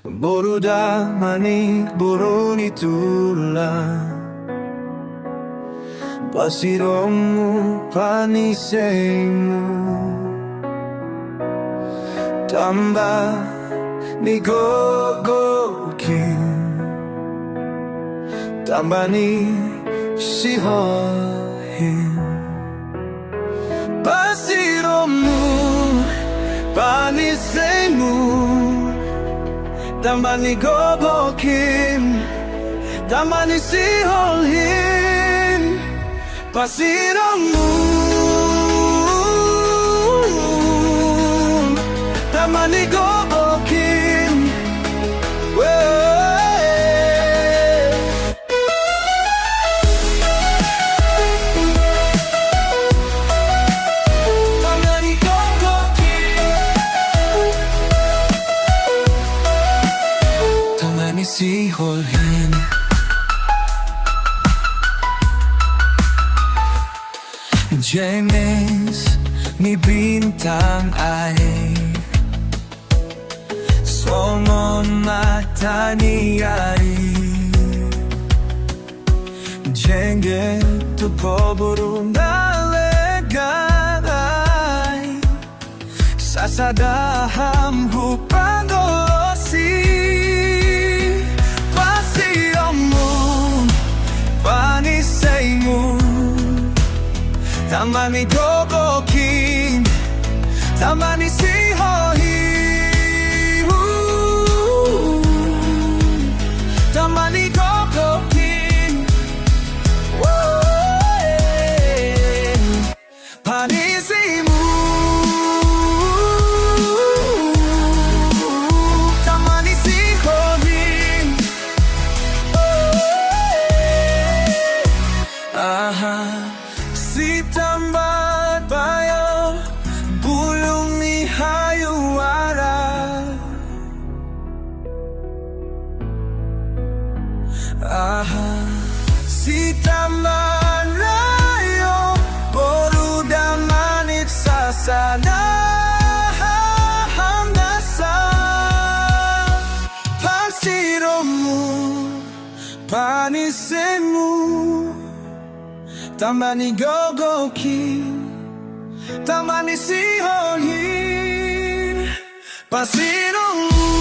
Boru Damanik, Boru ni Tulang, Parsirommu, Paniseimu, Tambar Ni Gogoh, Tambar Ni Siholh, Parsirommu, Paniseimu, Tambar Ni Gogoh, Tambar Ni Sihol, Parsirommu, Tambar Ni Gogoh, Tambar Ni Gogoh, Tambar Ni Sihol, Jenges Ni Bintang Ai, Songon Mataniari, Jenges tu Boru na Legan, Sasada Ham Hupandolosi, Parsirommu, Paniseimu, Tambar Ni Gogoh, Tambar Ni Sihol, Tambar Ni Gogoh, Paniseimu, Tambar Ni Sihol, Sitambar Bayoh, Bulung Ni Hayu Ara, Sitambar Rayoh, Boru Damanik, Sasada Ham Dassa, Parsirommu, Paniseimu, Tambar Ni Gogoh, Tambar Ni Sihol, Parsirommu.